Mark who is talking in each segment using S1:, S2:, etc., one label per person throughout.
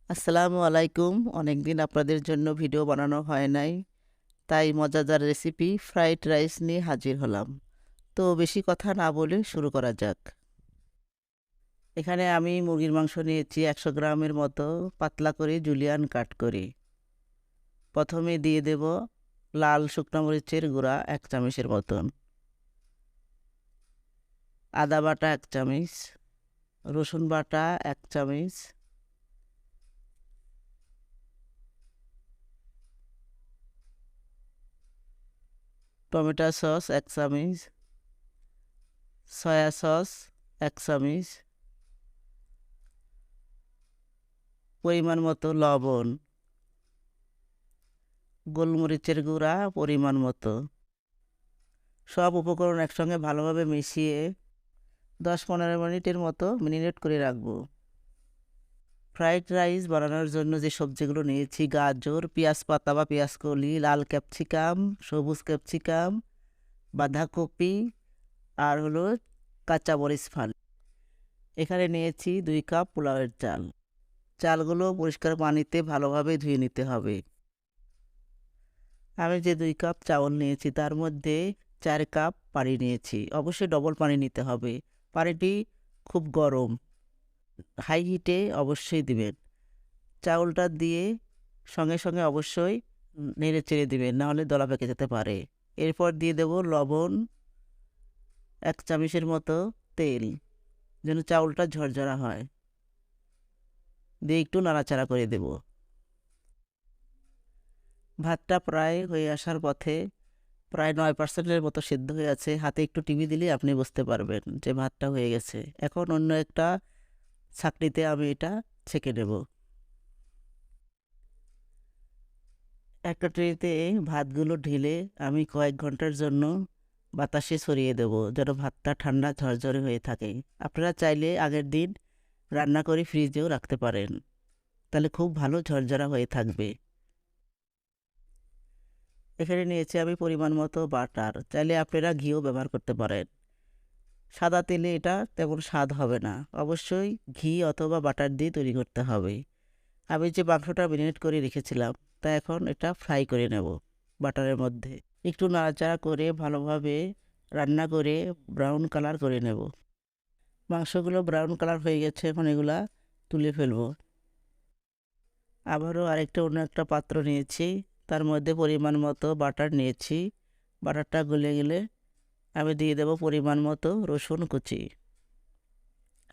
S1: আসসালামু আলাইকুম। অনেকদিন আপনাদের জন্য ভিডিও বানানো হয় নাই, তাই মজাদার রেসিপি ফ্রাইড রাইস নিয়ে হাজির হলাম। তো বেশি কথা না বলে শুরু করা যাক। এখানে আমি মুরগির মাংস নিয়েছি 100 গ্রামের মতো, পাতলা করে জুলিয়ান কাট করে। প্রথমে দিয়ে দেব লাল শুকনো মরিচের গুঁড়া 1 চামচের মতন, আদা বাটা 1 চামচ, রসুন বাটা 1 চামচ, টমেটো সস 1 চামচ, সয়া সস 1 চামচ, পরিমাণ মতো লবণ, গোলমরিচের গুঁড়া পরিমাণ মতো। সব উপকরণ একসঙ্গে ভালোভাবে মিশিয়ে 10-15 মিনিটের মতো ম্যারিনেট করে রাখবো। ফ্রাইড রাইস বানানোর জন্য যে সবজিগুলো নিয়েছি: গাজর, পেঁয়াজ পাতা বা পেঁয়াজ কলি, লাল ক্যাপসিকাম, সবুজ ক্যাপসিকাম, বাঁধাকপি, আর হলো কাঁচা মরিচ ফালি। এখানে নিয়েছি 2 কাপ পোলাওয়ের চাল। চালগুলো পরিষ্কার পানিতে ভালোভাবে ধুয়ে নিতে হবে। আমি যে 2 কাপ চাউল নিয়েছি তার মধ্যে 4 কাপ পানি নিয়েছি। অবশ্যই ডবল পানি নিতে হবে। পানিটি খুব গরম, হাই হিটে অবশ্যই দিবেন। চাউলটা দিয়ে সঙ্গে সঙ্গে অবশ্যই নেড়ে চেড়ে দিবেন, নাহলে দলা পেকে যেতে পারে। এরপর দিয়ে দেব লবণ, 1 চামচের মতো তেল, যেন চাউলটা ঝরঝরা হয়। দিয়ে একটু নাড়াচাড়া করে দেব। ভাতটা প্রায় হয়ে আসার পথে, প্রায় 9%-এর মতো সিদ্ধ হয়ে আছে। হাতে একটু টিপে দিলে আপনি বুঝতে পারবেন যে ভাতটা হয়ে গেছে। এখন অন্য একটা ছাঁকনিতে আমি এটা ছেঁকে নেব। একটা ট্রেতে ভাতগুলো ঢেলে আমি কয়েক ঘন্টার জন্য বাতাসে ছড়িয়ে দেব, যেন ভাতটা ঠান্ডা ঝরঝরে হয়ে থাকে। আপনারা চাইলে আগের দিন রান্না করে ফ্রিজেও রাখতে পারেন, তাহলে খুব ভালো ঝরঝরা হয়ে থাকবে। এখানে নিয়েছি আমি পরিমাণ মতো বাটার, চাইলে আপনারা ঘিও ব্যবহার করতে পারেন। সাদা তেলে এটা তেমন স্বাদ হবে না, অবশ্যই ঘি অথবা বাটার দিয়ে তৈরি করতে হবে। আমি যে মাংসটা ম্যারিনেট করে রেখেছিলাম, তা এখন এটা ফ্রাই করে নেব বাটারের মধ্যে। একটু নাড়াচাড়া করে ভালোভাবে রান্না করে ব্রাউন কালার করে নেব। মাংসগুলো ব্রাউন কালার হয়ে গেছে, এখন এগুলা তুলে ফেলবো। আবারও আরেকটা অন্য একটা পাত্র নিয়েছি, তার মধ্যে পরিমাণ মতো বাটার নিয়েছি। বাটারটা গলে গেলে আমি দিয়ে দেব পরিমাণ মতো রসুন কুচি,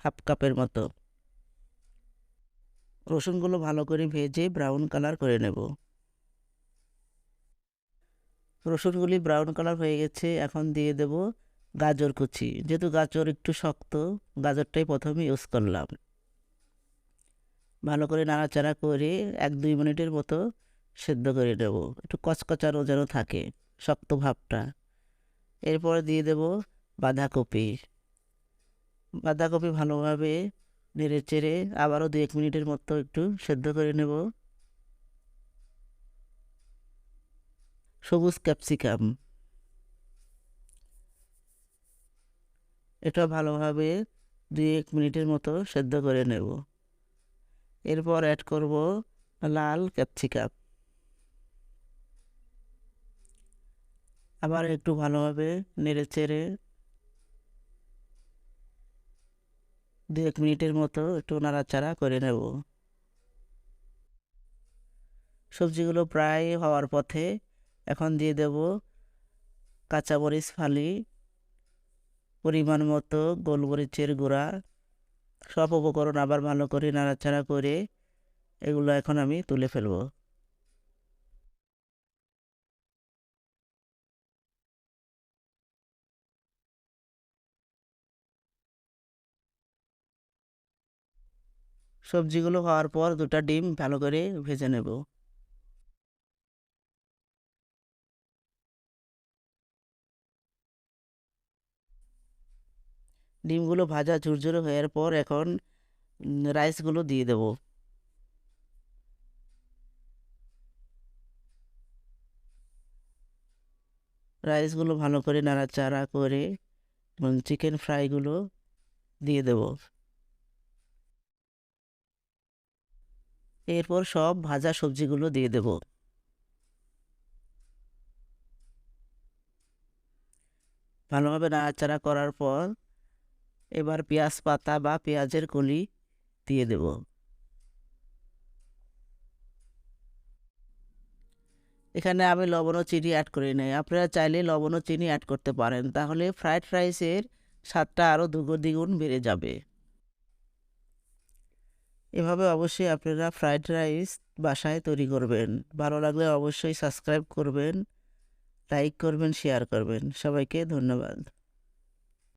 S1: 1/2 কাপের মতো। রসুনগুলো ভালো করে ভেজে ব্রাউন কালার করে নেব। রসুনগুলি ব্রাউন কালার হয়ে গেছে, এখন দিয়ে দেব গাজর কুচি। যেহেতু গাজর একটু শক্ত, গাজরটাই প্রথমে ইউজ করলাম। ভালো করে নাড়াচাড়া করে 1-2 মিনিটের মতো সেদ্ধ করে নেব, একটু কচকচানো যেন থাকে শক্ত ভাবটা। এরপর দিয়ে দেব বাঁধাকপি। বাঁধাকপি ভালোভাবে নেড়ে চেড়ে আবারও 2-1 মিনিটের মতো একটু সেদ্ধ করে নেব। সবুজ ক্যাপসিকাম, এটা ভালোভাবে 2-1 মিনিটের মতো সেদ্ধ করে নেব। এরপর অ্যাড করব লাল ক্যাপসিকাম। আবার একটু ভালোভাবে নেড়ে চেড়ে 2-1 মিনিটের মতো একটু নাড়াচাড়া করে নেব। সবজিগুলো প্রায় হওয়ার পথে, এখন দিয়ে দেব কাঁচামরিচ ফালি, পরিমাণ মতো গোলমরিচের গুঁড়া। সব উপকরণ আবার ভালো করে নাড়াচাড়া করে এগুলো এখন আমি তুলে ফেলব। সবজিগুলো হওয়ার পর 2টা ডিম ভালো করে ভেজে নেব। ডিমগুলো ভাজা ঝুরঝুরে হওয়ার পর এখন রাইসগুলো দিয়ে দেব। রাইসগুলো ভালো করে নাড়াচাড়া করে এবং চিকেন ফ্রাইগুলো দিয়ে দেব। এরপর সব ভাজা সবজিগুলো দিয়ে দেব। ভালোভাবে নাড়াচাড়া করার পর এবার পেঁয়াজ পাতা বা পেঁয়াজের কলি দিয়ে দেব। এখানে আমি লবণ ও চিনি অ্যাড করি নাই, আপনারা চাইলে লবণ ও চিনি অ্যাড করতে পারেন, তাহলে ফ্রাইড রাইসের স্বাদটা আরও দ্বিগুণ বেড়ে যাবে। এভাবে অবশ্যই আপনারা ফ্রাইড রাইস বাসায় তৈরি করবেন। ভালো লাগলে অবশ্যই সাবস্ক্রাইব করবেন, লাইক করবেন, শেয়ার করবেন। সবাইকে ধন্যবাদ।